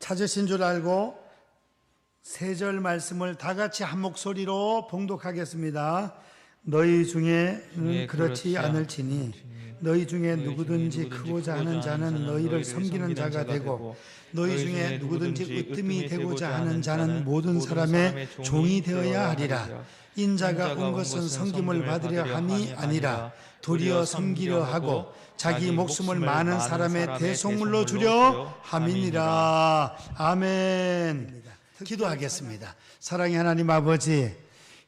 찾으신 줄 알고 세 절 말씀을 다 같이 한 목소리로 봉독하겠습니다. 너희 중에 그렇지 않을지니 너희 중에 누구든지 크고자 하는 자는 너희를 섬기는 자가 되고 너희 중에 누구든지 으뜸이 되고자 하는 자는 모든 사람의 종이 되어야 하리라. 인자가 온 것은 섬김을 받으려 함이 아니라 도리어 섬기려 하고 자기 목숨을 많은 사람의 대속물로 주려 함이니라. 아멘. 기도하겠습니다. 사랑의 하나님 아버지,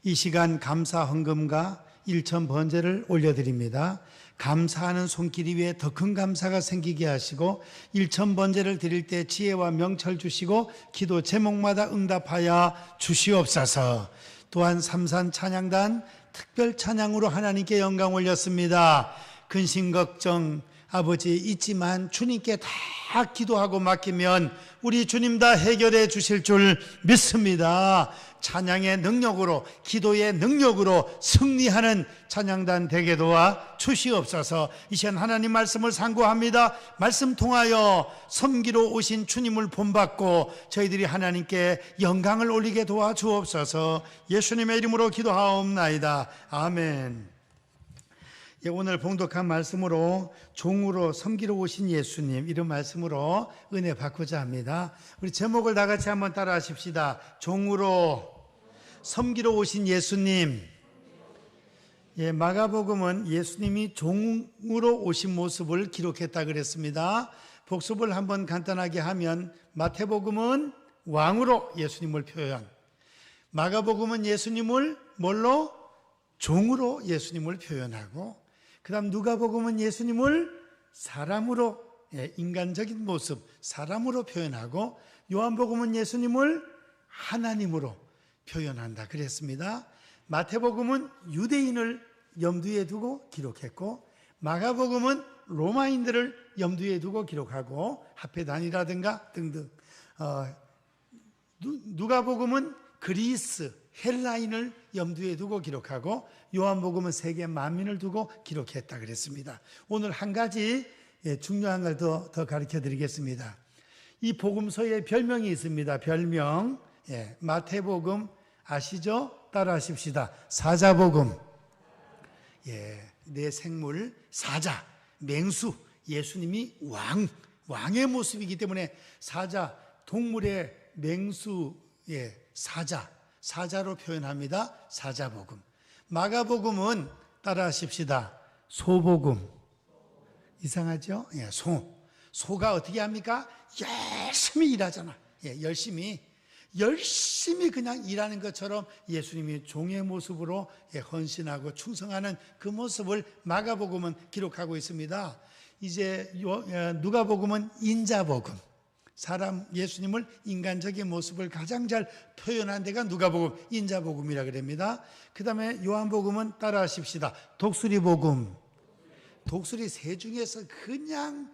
이 시간 감사 헌금과 일천 번제를 올려드립니다. 감사하는 손길 위에 더 큰 감사가 생기게 하시고 일천 번제를 드릴 때 지혜와 명철 주시고 기도 제목마다 응답하여 주시옵소서. 또한 삼산 찬양단 특별 찬양으로 하나님께 영광 올렸습니다. 근심 걱정 아버지 있지만 주님께 다 기도하고 맡기면 우리 주님 다 해결해 주실 줄 믿습니다. 찬양의 능력으로, 기도의 능력으로 승리하는 찬양단 되게 도와 주시옵소서. 이 시간 하나님 말씀을 상고합니다. 말씀 통하여 섬기러 오신 주님을 본받고 저희들이 하나님께 영광을 올리게 도와 주옵소서. 예수님의 이름으로 기도하옵나이다. 아멘. 오늘 봉독한 말씀으로 종으로 섬기러 오신 예수님, 이런 말씀으로 은혜 받고자 합니다. 우리 제목을 다 같이 한번 따라 하십시다. 종으로 섬기러 오신 예수님. 마가복음은 예수님이 종으로 오신 모습을 기록했다 그랬습니다. 복습을 한번 간단하게 하면 마태복음은 왕으로 예수님을 표현, 마가복음은 예수님을 뭘로? 종으로 예수님을 표현하고, 그 다음 누가복음은 예수님을 사람으로, 인간적인 모습, 사람으로 표현하고, 요한복음은 예수님을 하나님으로 표현한다 그랬습니다. 마태복음은 유대인을 염두에 두고 기록했고, 마가복음은 로마인들을 염두에 두고 기록하고 합해단이라든가 등등, 누가복음은 그리스, 헬라인을 염두에 두고 기록하고, 요한복음은 세계 만민을 두고 기록했다 그랬습니다. 오늘 한 가지 중요한 걸 더 가르쳐 드리겠습니다. 이 복음서에 별명이 있습니다. 별명. 마태복음 아시죠? 따라 하십시다. 사자복음. 내 생물 사자, 맹수. 예수님이 왕의 모습이기 때문에 사자, 동물의 맹수, 사자로 표현합니다. 사자복음. 마가복음은 따라 하십시다. 소복음. 이상하죠? 소가 어떻게 합니까? 열심히 일하잖아. 열심히 그냥 일하는 것처럼 예수님이 종의 모습으로 헌신하고 충성하는 그 모습을 마가복음은 기록하고 있습니다. 이제 누가복음은 인자복음. 예수님을 인간적인 모습을 가장 잘 표현한 데가 누가복음, 인자복음이라 그럽니다. 그 다음에 요한복음은 따라 하십시다. 독수리복음. 독수리 새 중에서 그냥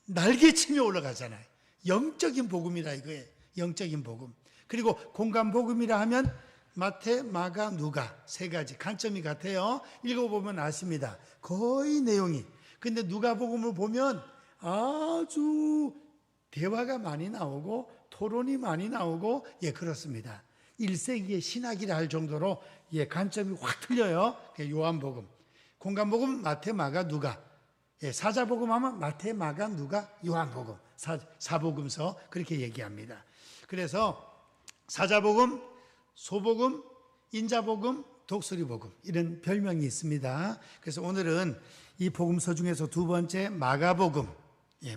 날개치며 올라가잖아요. 영적인 복음이라 이거예요. 영적인 복음. 그리고 공간복음이라 하면 마태, 마가, 누가 세 가지 관점이 같아요. 읽어보면 아십니다. 거의 내용이. 근데 누가복음을 보면 아주 대화가 많이 나오고 토론이 많이 나오고 그렇습니다. 1세기의 신학이라 할 정도로 관점이 확 틀려요. 요한복음. 공간복음 마태, 마가, 누가. 사자복음 하면 마태, 마가, 누가, 요한복음. 사복음서 그렇게 얘기합니다. 그래서 사자복음, 소복음, 인자복음, 독수리복음 이런 별명이 있습니다. 그래서 오늘은 이 복음서 중에서 두 번째 마가복음,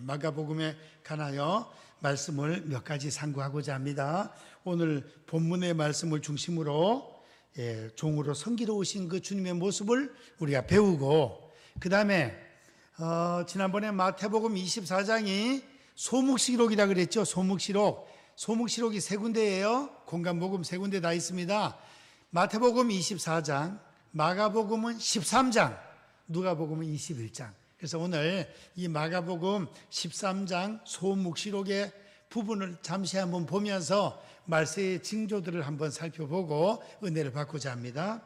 마가복음에 관하여 말씀을 몇 가지 상고하고자 합니다. 오늘 본문의 말씀을 중심으로 종으로 섬기러 오신 그 주님의 모습을 우리가 배우고, 그 다음에 지난번에 마태복음 24장이 소묵시록이라 그랬죠. 소묵시록이 세 군데예요. 공간복음 세 군데 다 있습니다. 마태복음 24장, 마가복음은 13장, 누가복음은 21장. 그래서 오늘 이 마가복음 13장 소묵시록의 부분을 잠시 한번 보면서 말세의 징조들을 한번 살펴보고 은혜를 받고자 합니다.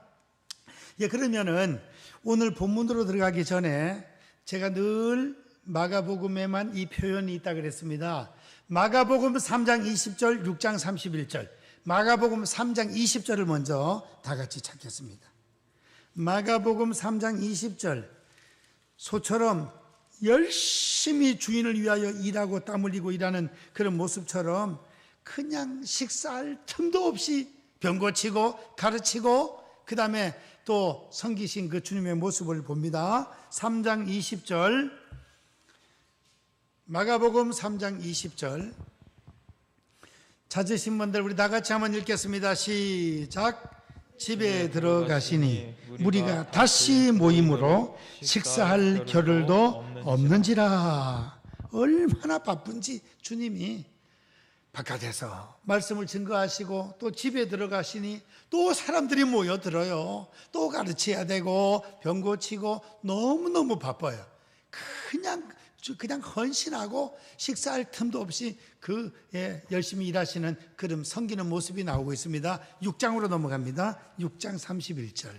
그러면은 오늘 본문으로 들어가기 전에 제가 늘 마가복음에만 이 표현이 있다 그랬습니다. 마가복음 3장 20절, 6장 31절. 마가복음 3장 20절을 먼저 다 같이 찾겠습니다. 마가복음 3장 20절. 소처럼 열심히 주인을 위하여 일하고 땀 흘리고 일하는 그런 모습처럼 그냥 식사할 틈도 없이 병 고치고 가르치고 그 다음에 또 섬기신 그 주님의 모습을 봅니다. 3장 20절, 마가복음 3장 20절 찾으신 분들 우리 다 같이 한번 읽겠습니다. 시작. 집에 들어가시니 무리가 다시 모임으로 식사할 겨를도 없는지라. 얼마나 바쁜지 주님이 바깥에서 말씀을 증거하시고 또 집에 들어가시니 또 사람들이 모여들어요. 또 가르쳐야 되고 병 고치고 너무너무 바빠요. 그냥 헌신하고 식사할 틈도 없이 열심히 일하시는 그런 섬기는 모습이 나오고 있습니다. 6장으로 넘어갑니다. 6장 31절.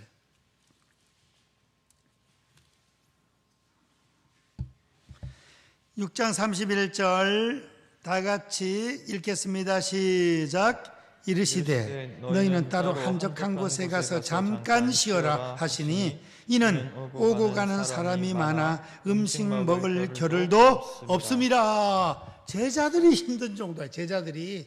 (6장 31절) 다 같이 읽겠습니다. 시작. 이르시되 너희는 따로 한적한 곳에 가서 잠깐 쉬어라 하시니 이는 오고 가는 사람이 많아 음식 먹을 겨를도 없음이라. 제자들이 힘든 정도예요. 제자들이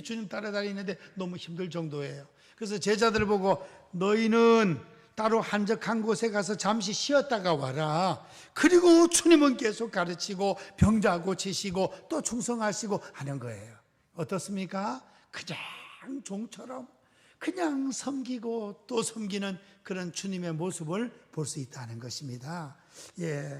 주님 따라다니는데 너무 힘들 정도예요. 그래서 제자들을 보고 너희는 따로 한적한 곳에 가서 잠시 쉬었다가 와라. 그리고 주님은 계속 가르치고 병자 고치시고 또 충성하시고 하는 거예요. 어떻습니까? 그냥 종처럼 그냥 섬기고 또 섬기는 그런 주님의 모습을 볼 수 있다는 것입니다.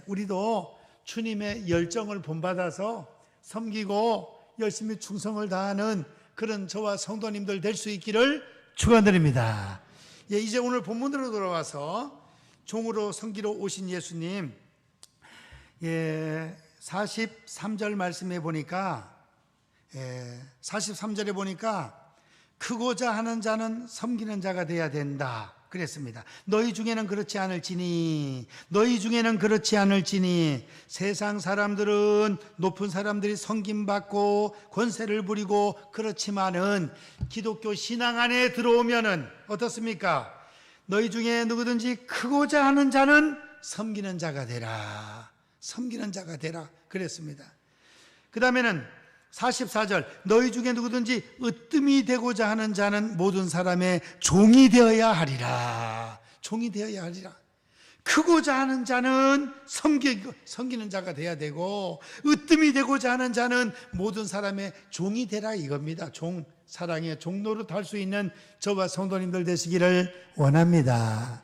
우리도 주님의 열정을 본받아서 섬기고 열심히 충성을 다하는 그런 저와 성도님들 될 수 있기를 축원드립니다. 이제 오늘 본문으로 돌아와서 종으로 섬기러 오신 예수님, 43절 말씀에 보니까 43절에 보니까 크고자 하는 자는 섬기는 자가 돼야 된다 그랬습니다. 너희 중에는 그렇지 않을지니 세상 사람들은 높은 사람들이 섬김받고 권세를 부리고 그렇지만은 기독교 신앙 안에 들어오면은 어떻습니까? 너희 중에 누구든지 크고자 하는 자는 섬기는 자가 되라 그랬습니다. 그 다음에는 44절 너희 중에 누구든지 으뜸이 되고자 하는 자는 모든 사람의 종이 되어야 하리라. 크고자 하는 자는 섬기는 자가 돼야 되고 으뜸이 되고자 하는 자는 모든 사람의 종이 되라 이겁니다. 사랑의 종노릇 할 수 있는 저와 성도님들 되시기를 원합니다.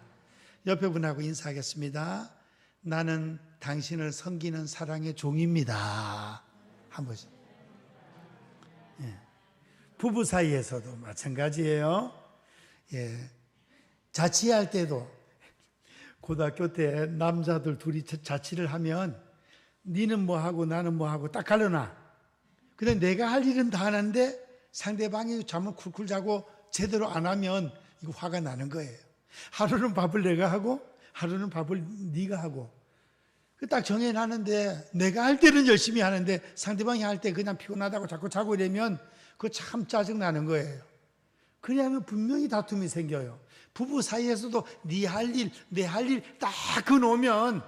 옆에 분하고 인사하겠습니다. 나는 당신을 섬기는 사랑의 종입니다. 한 번씩. 부부 사이에서도 마찬가지예요. 자취할 때도 고등학교 때 남자들 둘이 자취를 하면 니는 뭐하고 나는 뭐하고 딱 갈려놔. 근데 내가 할 일은 다 하는데 상대방이 잠을 쿨쿨 자고 제대로 안 하면 이거 화가 나는 거예요. 하루는 밥을 내가 하고 하루는 밥을 네가 하고 딱 정해놨는데 내가 할 때는 열심히 하는데 상대방이 할 때 그냥 피곤하다고 자꾸 자고 이러면 그거 참 짜증나는 거예요. 그러면 분명히 다툼이 생겨요. 부부 사이에서도 네 할 일, 내 할 일 딱 그어놓으면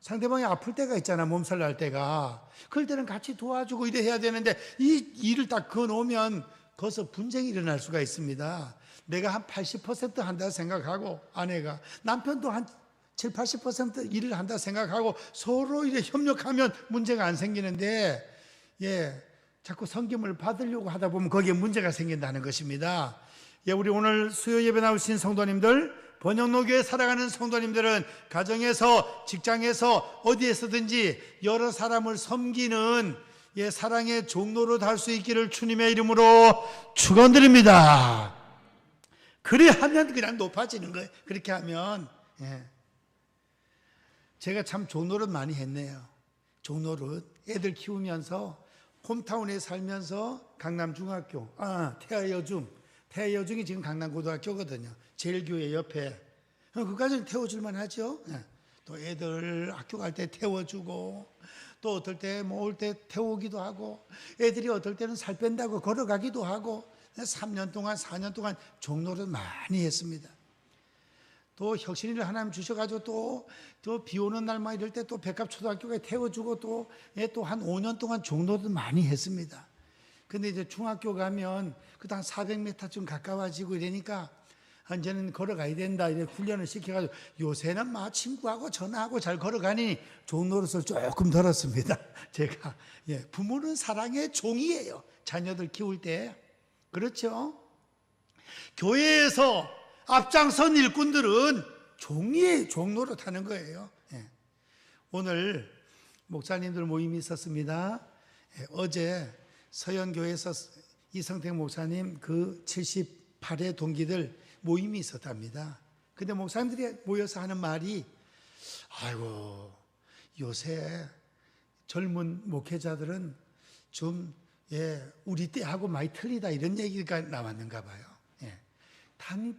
상대방이 아플 때가 있잖아. 몸살 날 때가. 그럴 때는 같이 도와주고 이래 해야 되는데 이 일을 딱 그어놓으면 거기서 분쟁이 일어날 수가 있습니다. 내가 한 80% 한다 생각하고 아내가 남편도 한 7, 80% 일을 한다 생각하고 서로 이래 협력하면 문제가 안 생기는데 자꾸 섬김을 받으려고 하다 보면 거기에 문제가 생긴다는 것입니다. 우리 오늘 수요 예배 나오신 성도님들, 번영로교에 살아가는 성도님들은 가정에서 직장에서 어디에서든지 여러 사람을 섬기는 사랑의 종로로 달 수 있기를 주님의 이름으로 축원드립니다. 그래 하면 그냥 높아지는 거예요. 그렇게 하면 제가 참 종노릇 많이 했네요. 종노릇 애들 키우면서 홈타운에 살면서 강남중학교, 태여중이 지금 강남고등학교거든요. 제일교회 옆에. 그까지는 태워줄만 하죠. 또 애들 학교 갈 때 태워주고, 또 어떨 때 뭐 올 때 태우기도 하고, 애들이 어떨 때는 살 뺀다고 걸어가기도 하고, 3년 동안 4년 동안 종로를 많이 했습니다. 또 혁신이를 하나님 주셔가지고 또 비 오는 날만 이럴 때 또 백합초등학교에 태워주고 또 한 5년 동안 종로를 많이 했습니다. 근데 이제 중학교 가면 그도 한 400m쯤 가까워지고 이러니까 이제는 걸어가야 된다 이렇게 훈련을 시켜가지고, 요새는 막 친구하고 전화하고 잘 걸어가니 종로릇을 조금 덜었습니다. 제가. 부모는 사랑의 종이에요. 자녀들 키울 때. 그렇죠? 교회에서 앞장선 일꾼들은 종이에 종로릇 하는 거예요. 오늘 목사님들 모임이 있었습니다. 어제 서현교회에서 이성택 목사님 그 78회 동기들 모임이 있었답니다. 근데 목사님들이 모여서 하는 말이, 아이고 요새 젊은 목회자들은 좀 우리 때하고 많이 틀리다, 이런 얘기가 나왔는가 봐요.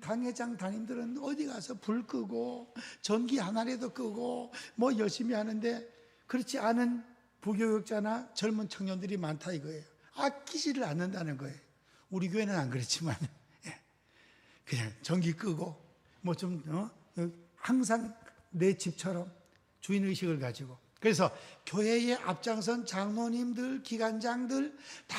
당회장 담임들은 어디 가서 불 끄고 전기 하나라도 끄고 뭐 열심히 하는데, 그렇지 않은 부교육자나 젊은 청년들이 많다 이거예요. 아끼지를 않는다는 거예요. 우리 교회는 안 그렇지만 그냥 전기 끄고 뭐 좀 항상 내 집처럼 주인의식을 가지고. 그래서 교회의 앞장선 장로님들, 기관장들 다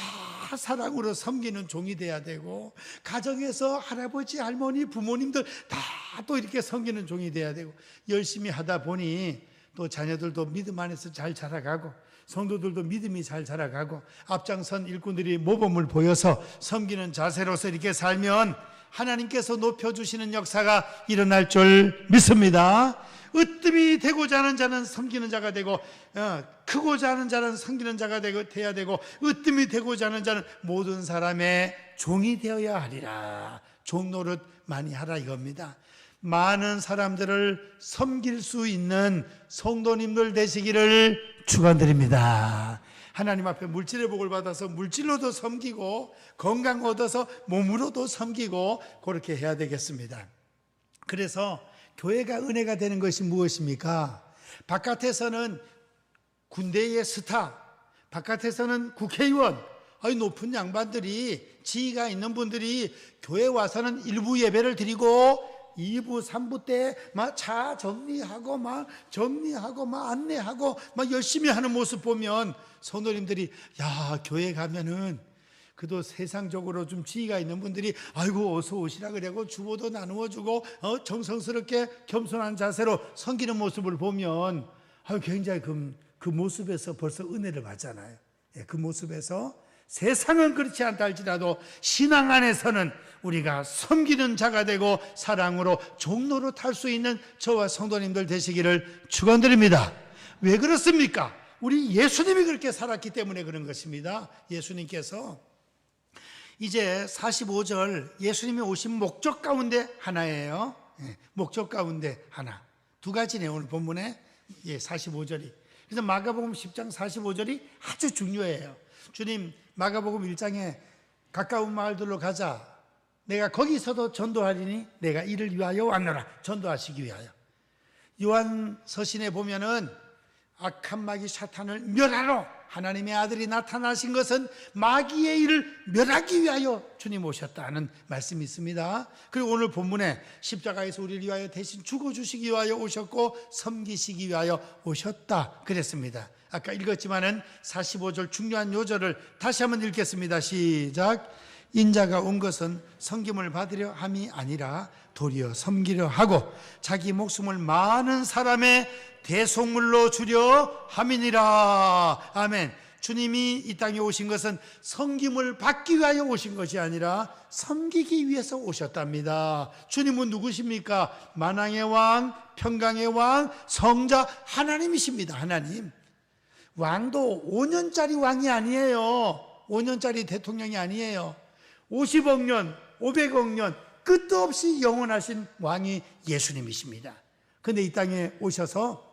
사랑으로 섬기는 종이 돼야 되고, 가정에서 할아버지, 할머니, 부모님들 다 또 이렇게 섬기는 종이 돼야 되고, 열심히 하다 보니 또 자녀들도 믿음 안에서 잘 자라가고, 성도들도 믿음이 잘 자라가고, 앞장선 일꾼들이 모범을 보여서 섬기는 자세로서 이렇게 살면 하나님께서 높여주시는 역사가 일어날 줄 믿습니다. 으뜸이 되고자 하는 자는 섬기는 자가 되고, 크고자 하는 자는 섬기는 자가 돼야 되고, 으뜸이 되고자 하는 자는 모든 사람의 종이 되어야 하리라. 종노릇 많이 하라 이겁니다. 많은 사람들을 섬길 수 있는 성도님들 되시기를 축원드립니다. 하나님 앞에 물질의 복을 받아서 물질로도 섬기고, 건강 얻어서 몸으로도 섬기고, 그렇게 해야 되겠습니다. 그래서 교회가 은혜가 되는 것이 무엇입니까? 바깥에서는 군대의 스타, 바깥에서는 국회의원, 높은 양반들이, 지위가 있는 분들이 교회 와서는 일부 예배를 드리고 2부, 3부 때 막 차 정리하고 막 안내하고 막 열심히 하는 모습 보면 성도님들이, 야, 교회 가면은 그도 세상적으로 좀 지위가 있는 분들이 아이고 어서 오시라 그러고 주보도 나누어 주고 정성스럽게 겸손한 자세로 섬기는 모습을 보면 굉장히 그 모습에서 벌써 은혜를 받잖아요. 그 모습에서 세상은 그렇지 않다 할지라도 신앙 안에서는 우리가 섬기는 자가 되고 사랑으로 종로로 탈 수 있는 저와 성도님들 되시기를 축원드립니다. 왜 그렇습니까? 우리 예수님이 그렇게 살았기 때문에 그런 것입니다. 예수님께서 이제 45절 예수님이 오신 목적 가운데 하나예요. 목적 가운데 하나. 두 가지네요, 오늘 본문에. 45절이. 그래서 마가복음 10장 45절이 아주 중요해요. 주님, 마가복음 1장에 가까운 마을들로 가자. 내가 거기서도 전도하리니 내가 이를 위하여 왔노라. 전도하시기 위하여. 요한 서신에 보면은 악한 마귀 사탄을 멸하러 하나님의 아들이 나타나신 것은 마귀의 일을 멸하기 위하여 주님 오셨다는 말씀이 있습니다. 그리고 오늘 본문에 십자가에서 우리를 위하여 대신 죽어주시기 위하여 오셨고 섬기시기 위하여 오셨다 그랬습니다. 아까 읽었지만은 45절 중요한 요절을 다시 한번 읽겠습니다. 시작. 인자가 온 것은 섬김을 받으려 함이 아니라 도리어 섬기려 하고 자기 목숨을 많은 사람의 대속물로 주려 함이니라. 아멘. 주님이 이 땅에 오신 것은 섬김을 받기 위하여 오신 것이 아니라 섬기기 위해서 오셨답니다. 주님은 누구십니까? 만왕의 왕, 평강의 왕, 성자 하나님이십니다. 하나님. 왕도 5년짜리 왕이 아니에요. 5년짜리 대통령이 아니에요. 50억 년, 500억 년 끝도 없이 영원하신 왕이 예수님이십니다. 그런데 이 땅에 오셔서,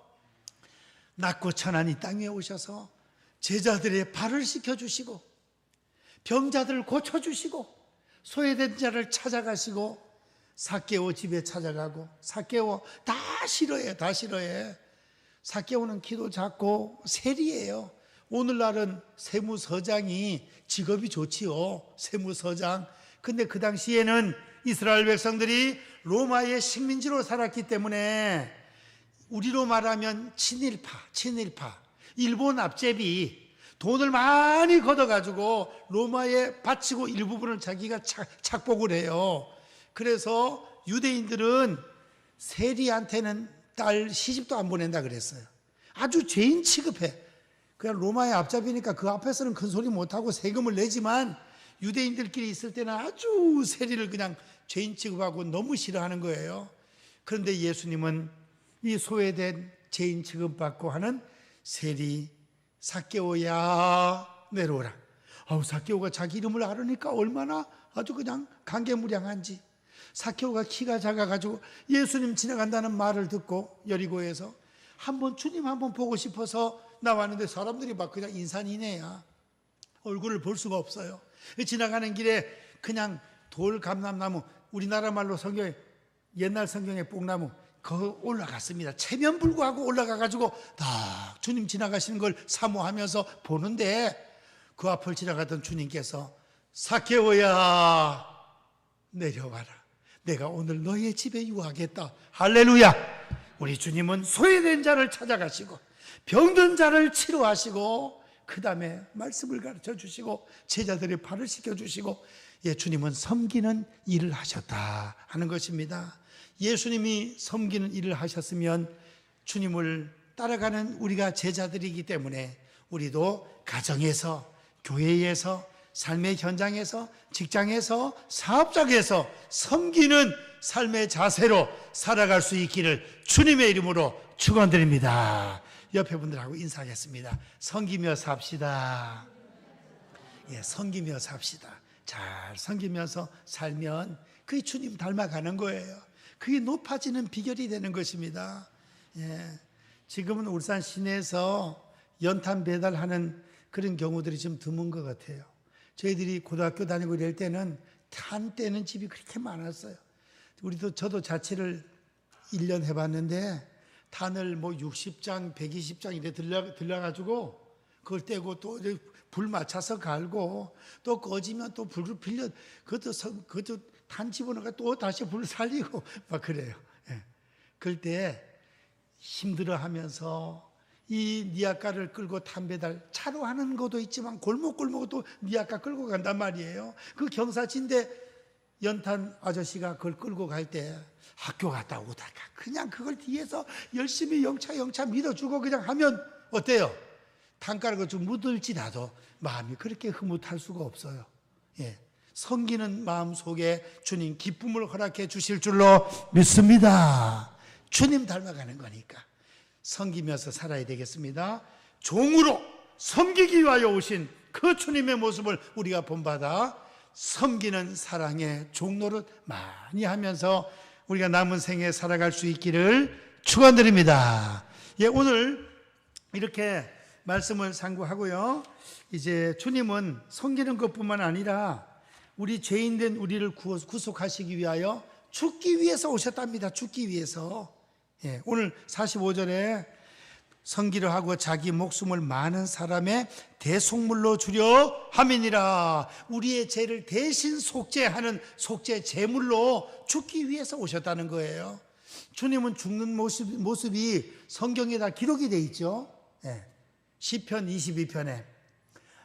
낮고 천한 이 땅에 오셔서 제자들의 발을 씻겨주시고 병자들을 고쳐주시고 소외된 자를 찾아가시고, 삭개오 집에 찾아가고, 삭개오 다 싫어해, 다 싫어해. 삭개오는 키도 작고 세리예요. 오늘날은 세무서장이 직업이 좋지요. 세무서장. 근데 그 당시에는 이스라엘 백성들이 로마의 식민지로 살았기 때문에 우리로 말하면 친일파, 일본 앞제비, 돈을 많이 걷어가지고 로마에 바치고 일부분을 자기가 착복을 해요. 그래서 유대인들은 세리한테는 딸 시집도 안 보낸다 그랬어요. 아주 죄인 취급해. 그냥 로마의 앞잡이니까 그 앞에서는 큰 소리 못하고 세금을 내지만 유대인들끼리 있을 때는 아주 세리를 그냥 죄인 취급하고 너무 싫어하는 거예요. 그런데 예수님은 이 소외된 죄인 취급받고 하는 세리 삭개오야 내려오라. 삭개오가 자기 이름을 알으니까 얼마나 아주 그냥 감개무량한지. 삭개오가 키가 작아가지고 예수님 지나간다는 말을 듣고 여리고에서 주님 한번 보고 싶어서 나왔는데 사람들이 막 그냥 인산인해야 얼굴을 볼 수가 없어요. 지나가는 길에 그냥 돌 감람나무, 우리나라 말로 성경에 옛날 성경에 뽕나무 거 올라갔습니다. 체면불구하고 올라가가지고 딱 주님 지나가시는 걸 사모하면서 보는데 그 앞을 지나가던 주님께서 삭개오야 내려와라. 내가 오늘 너의 집에 유하겠다. 할렐루야. 우리 주님은 소외된 자를 찾아가시고 병든 자를 치료하시고 그 다음에 말씀을 가르쳐 주시고 제자들의 발을 씻겨주시고 주님은 섬기는 일을 하셨다 하는 것입니다. 예수님이 섬기는 일을 하셨으면 주님을 따라가는 우리가 제자들이기 때문에 우리도 가정에서, 교회에서, 삶의 현장에서, 직장에서, 사업장에서 섬기는 삶의 자세로 살아갈 수 있기를 주님의 이름으로 축원드립니다. 옆에 분들하고 인사하겠습니다. 섬기며 삽시다. 섬기며 삽시다. 잘 섬기면서 살면 그게 주님 닮아가는 거예요. 그게 높아지는 비결이 되는 것입니다. 지금은 울산 시내에서 연탄 배달하는 그런 경우들이 좀 드문 것 같아요. 저희들이 고등학교 다니고 이럴 때는 탄 떼는 집이 그렇게 많았어요. 저도 자취를 1년 해봤는데 탄을 60장, 120장 이래 들려가지고 그걸 떼고 또 불 맞춰서 갈고 또 꺼지면 또 불을 빌려 그것도 탄 집어넣어가 또 다시 불 살리고 막 그래요. 그럴 때 힘들어하면서 이 니아까를 끌고 탄 배달 차로 하는 것도 있지만 골목골목도 니아까 끌고 간단 말이에요. 그 경사진데 연탄 아저씨가 그걸 끌고 갈 때 학교 갔다 오다가 그냥 그걸 뒤에서 열심히 영차 밀어주고 그냥 하면 어때요? 단가를 좀 묻을지라도 마음이 그렇게 흐뭇할 수가 없어요. 섬기는 마음 속에 주님 기쁨을 허락해 주실 줄로 믿습니다. 주님 닮아가는 거니까 섬기면서 살아야 되겠습니다. 종으로 섬기기 위하여 오신 그 주님의 모습을 우리가 본받아 섬기는 사랑의 종노릇 많이 하면서 우리가 남은 생에 살아갈 수 있기를 축원드립니다. 오늘 이렇게 말씀을 상고하고요. 이제 주님은 섬기는 것뿐만 아니라 우리 죄인된 우리를 구속하시기 위하여 죽기 위해서 오셨답니다. 죽기 위해서. 오늘 45절에 성기를 하고 자기 목숨을 많은 사람의 대속물로 주려 함이니라. 우리의 죄를 대신 속죄하는 속죄 제물로 죽기 위해서 오셨다는 거예요. 주님은 죽는 모습이 성경에 다 기록이 되어 있죠. 시편 22편에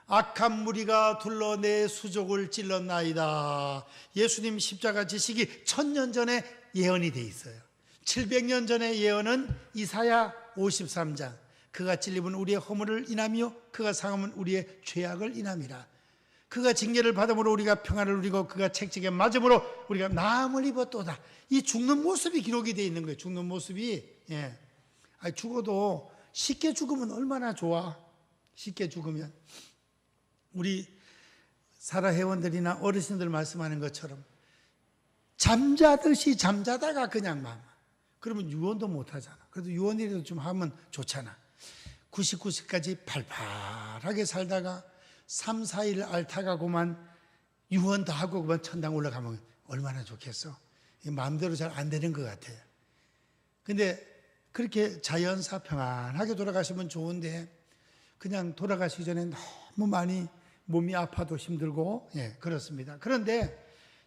악한 무리가 둘러 내 수족을 찔렀나이다. 예수님 십자가 지시기 1000년 전에 예언이 되어 있어요. 700년 전의 예언은 이사야 53장. 그가 찔림은 우리의 허물을 인하며 그가 상함은 우리의 죄악을 인함이라. 그가 징계를 받음으로 우리가 평안을 누리고 그가 책찍에 맞음으로 우리가 나음을 입었도다. 이 죽는 모습이 기록이 되어 있는 거예요. 죽는 모습이. 죽어도 쉽게 죽으면 얼마나 좋아. 쉽게 죽으면. 우리 사라 회원들이나 어르신들 말씀하는 것처럼 잠자듯이 잠자다가 그냥 그러면 유언도 못 하잖아. 그래도 유언이라도 좀 하면 좋잖아. 99세까지 팔팔하게 살다가 3, 4일 앓다가고만 유언 다 하고 그만 천당 올라가면 얼마나 좋겠어. 마음대로 잘 안 되는 것 같아요. 근데 그렇게 자연사 평안하게 돌아가시면 좋은데 그냥 돌아가시기 전에 너무 많이 몸이 아파도 힘들고 그렇습니다. 그런데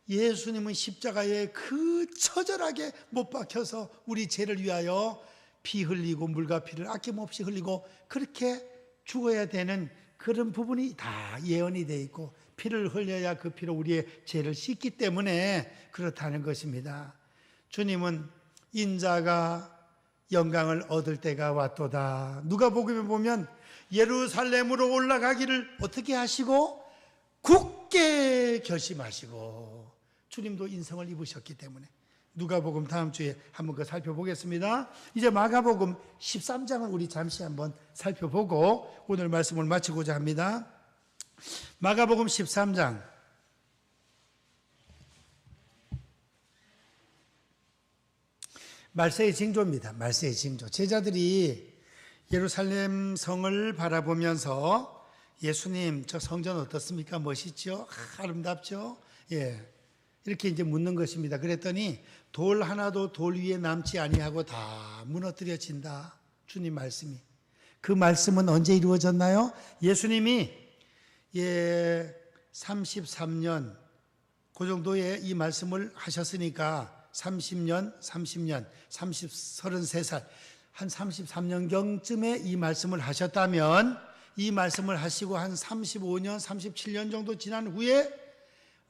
예수님은 십자가에 그 처절하게 못 박혀서 우리 죄를 위하여 피 흘리고 물과 피를 아낌없이 흘리고 그렇게 죽어야 되는 그런 부분이 다 예언이 되어 있고 피를 흘려야 그 피로 우리의 죄를 씻기 때문에 그렇다는 것입니다. 주님은 인자가 영광을 얻을 때가 왔도다. 누가복음에 보면 예루살렘으로 올라가기를 어떻게 하시고 굳게 결심하시고 주님도 인성을 입으셨기 때문에 누가복음 다음 주에 한번 그 살펴보겠습니다. 이제 마가복음 13장을 우리 잠시 한번 살펴보고 오늘 말씀을 마치고자 합니다. 마가복음 13장 말세의 징조입니다. 말세의 징조. 제자들이 예루살렘 성을 바라보면서 예수님 저 성전 어떻습니까? 멋있죠? 아름답죠? 이렇게 이제 묻는 것입니다. 그랬더니 돌 하나도 돌 위에 남지 아니하고 다 무너뜨려진다. 주님 말씀이. 그 말씀은 언제 이루어졌나요? 예수님이 33년 그 정도의 이 말씀을 하셨으니까 30년, 33살 한 33년경쯤에 이 말씀을 하셨다면 이 말씀을 하시고 한 35년, 37년 정도 지난 후에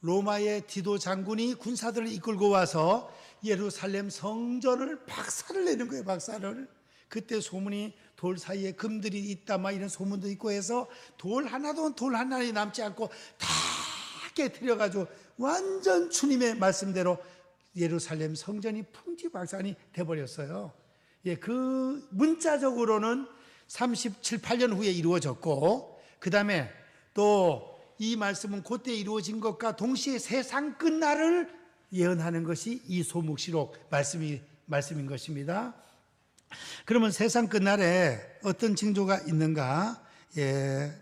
로마의 디도 장군이 군사들을 이끌고 와서 예루살렘 성전을 박살을 내는 거예요. 박살을. 그때 소문이 돌 사이에 금들이 있다 막 이런 소문도 있고 해서 돌 하나도 돌 하나에 남지 않고 다 깨트려가지고 완전 주님의 말씀대로 예루살렘 성전이 풍지박산이 돼버렸어요. 그 문자적으로는 37, 8년 후에 이루어졌고 그 다음에 또 이 말씀은 그때 이루어진 것과 동시에 세상 끝날을 예언하는 것이 이 소묵시록 말씀인 것입니다. 그러면 세상 끝날에 어떤 징조가 있는가?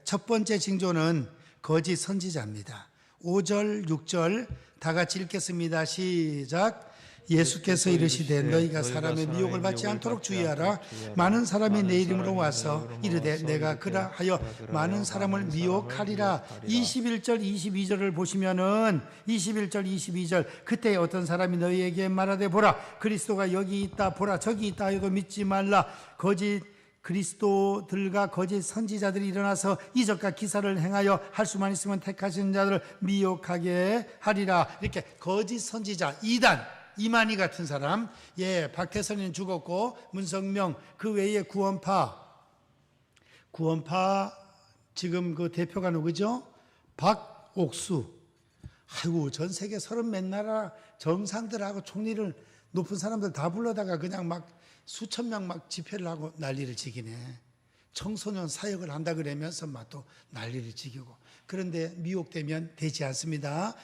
첫 번째 징조는 거짓 선지자입니다. 5절, 6절 다 같이 읽겠습니다. 시작. 예수께서 이르시되 너희가 사람의 미혹을 받지 않도록 주의하라. 많은 사람이 내 이름으로 와서 이르되 내가 그라하여 많은 사람을 미혹하리라. 21절 22절을 보시면은 21절 22절 그때 어떤 사람이 너희에게 말하되 보라 그리스도가 여기 있다 보라 저기 있다 해도 믿지 말라. 거짓 그리스도들과 거짓 선지자들이 일어나서 이적과 기사를 행하여 할 수만 있으면 택하신 자들을 미혹하게 하리라. 이렇게 거짓 선지자 이만희 같은 사람, 박태선이는 죽었고 문성명 그 외에 구원파 지금 그 대표가 누구죠? 박옥수. 아이고 전 세계 30몇 나라 정상들하고 총리를 높은 사람들 다 불러다가 그냥 막 수천 명 막 집회를 하고 난리를 지기네. 청소년 사역을 한다 그러면서 막 또 난리를 지기고. 그런데 미혹되면 되지 않습니다.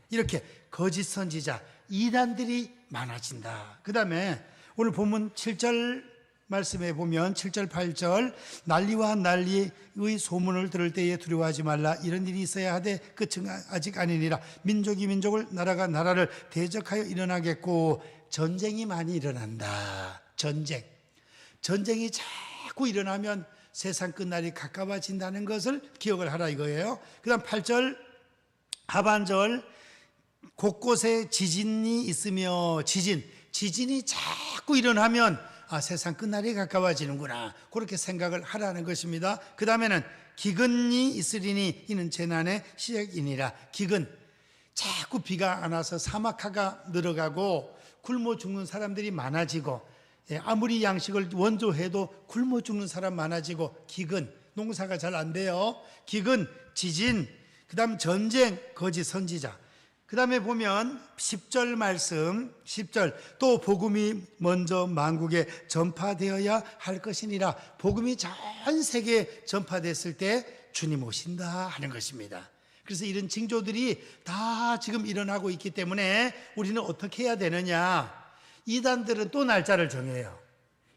이렇게 거짓 선지자 이단들이 많아진다. 그 다음에 오늘 본문 7절 말씀에 보면 7절 8절 난리와 난리의 소문을 들을 때에 두려워하지 말라. 이런 일이 있어야 하되 끝은 아직 아니니라. 민족이 민족을 나라가 나라를 대적하여 일어나겠고 전쟁이 많이 일어난다. 전쟁이 자꾸 일어나면 세상 끝날이 가까워진다는 것을 기억을 하라 이거예요. 그 다음 8절 하반절 곳곳에 지진이 있으며 지진이 자꾸 일어나면 세상 끝날이 가까워지는구나 그렇게 생각을 하라는 것입니다. 그 다음에는 기근이 있으리니 이는 재난의 시작이니라. 기근 자꾸 비가 안 와서 사막화가 늘어가고 굶어 죽는 사람들이 많아지고 아무리 양식을 원조해도 굶어 죽는 사람 많아지고 기근 농사가 잘 안 돼요. 기근 지진 그 다음 전쟁 거짓 선지자 그 다음에 보면 10절 말씀 10절 또 복음이 먼저 만국에 전파되어야 할 것이니라. 복음이 전 세계에 전파됐을 때 주님 오신다 하는 것입니다. 그래서 이런 징조들이 다 지금 일어나고 있기 때문에 우리는 어떻게 해야 되느냐. 이단들은 또 날짜를 정해요.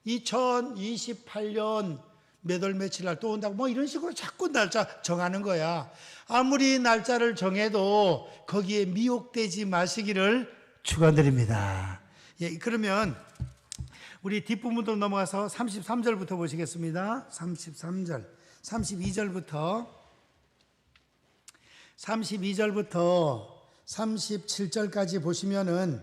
2028년 몇 월 며칠 날 또 온다고 뭐 이런 식으로 자꾸 날짜 정하는 거야. 아무리 날짜를 정해도 거기에 미혹되지 마시기를 축원드립니다. 그러면 우리 뒷부분으로 넘어가서 33절부터 보시겠습니다. 33절, 32절부터 37절까지 보시면은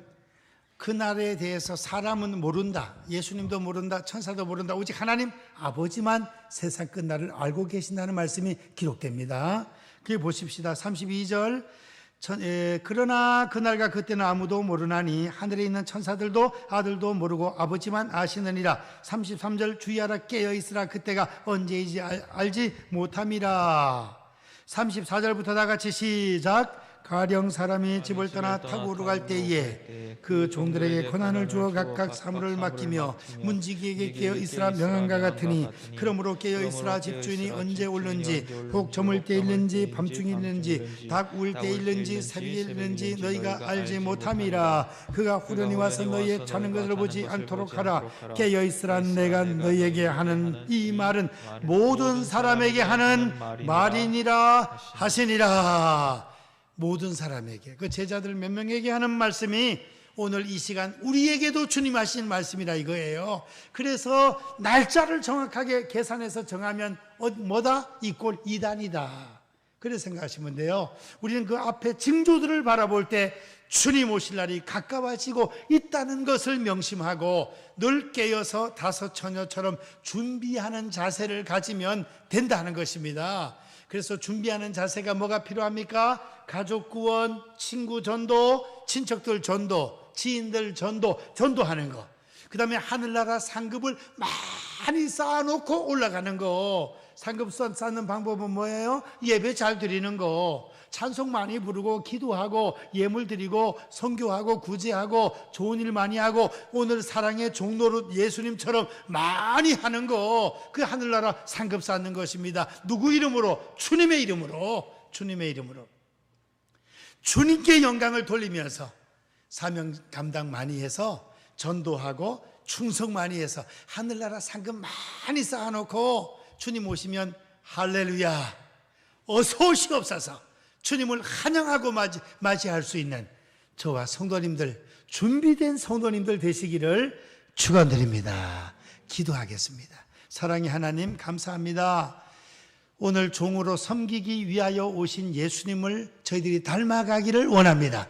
그날에 대해서 사람은 모른다, 예수님도 모른다, 천사도 모른다, 오직 하나님 아버지만 세상 끝날을 알고 계신다는 말씀이 기록됩니다. 그게 보십시다. 32절, 그러나 그날과 그때는 아무도 모르나니 하늘에 있는 천사들도 아들도 모르고 아버지만 아시느니라. 33절, 주의하라, 깨어있으라, 그때가 언제인지 알지 못함이라. 34절부터 다 같이 시작. 가령 사람이 집을 떠나 타국으로 갈 때에 그 종들에게 권한을 주어 각각 사물을 맡기며 문지기에게 깨어있으라 명한과 같으니, 그러므로 깨어있으라, 집주인이 언제 올는지, 혹 저물 때 일는지 밤중에 일는지 닭 울 때 일는지 새벽에 일는지 너희가 알지 못함이라. 그가 후련히 와서 너희의 자는 것을 보지 않도록 하라. 깨어있으라, 내가 너희에게 하는 이 말은 모든 사람에게 하는 말이니라 하시니라. 모든 사람에게, 그 제자들 몇 명에게 하는 말씀이 오늘 이 시간 우리에게도 주님 하신 말씀이라 이거예요. 그래서 날짜를 정확하게 계산해서 정하면 뭐다? 이꼴 이단이다. 그렇게 생각하시면 돼요. 우리는 그 앞에 징조들을 바라볼 때 주님 오실 날이 가까워지고 있다는 것을 명심하고 늘 깨어서 다섯 처녀처럼 준비하는 자세를 가지면 된다는 것입니다. 그래서 준비하는 자세가 뭐가 필요합니까? 가족 구원, 친구 전도, 친척들 전도, 지인들 전도하는 거. 그 다음에 하늘나라 상급을 많이 쌓아놓고 올라가는 거. 상급 쌓는 방법은 뭐예요? 예배 잘 드리는 거. 찬송 많이 부르고 기도하고 예물 드리고 선교하고 구제하고 좋은 일 많이 하고 오늘 사랑의 종로로 예수님처럼 많이 하는 거. 그 하늘나라 상급 쌓는 것입니다. 누구 이름으로? 주님의 이름으로. 주님의 이름으로. 주님께 영광을 돌리면서 사명 감당 많이 해서 전도하고 충성 많이 해서 하늘나라 상급 많이 쌓아놓고 주님 오시면 할렐루야 어서 오시옵소서, 주님을 환영하고 맞이할 수 있는 저와 성도님들, 준비된 성도님들 되시기를 축원드립니다. 기도하겠습니다. 사랑의 하나님, 감사합니다. 오늘 종으로 섬기기 위하여 오신 예수님을 저희들이 닮아가기를 원합니다.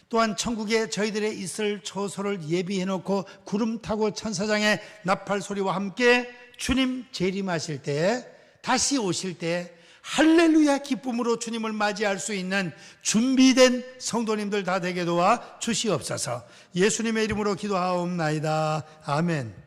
또한 천국에 저희들의 있을 처소를 예비해 놓고 구름 타고 천사장의 나팔 소리와 함께 주님 재림하실 때, 다시 오실 때 할렐루야 기쁨으로 주님을 맞이할 수 있는 준비된 성도님들 다 되게 도와 주시옵소서. 예수님의 이름으로 기도하옵나이다. 아멘.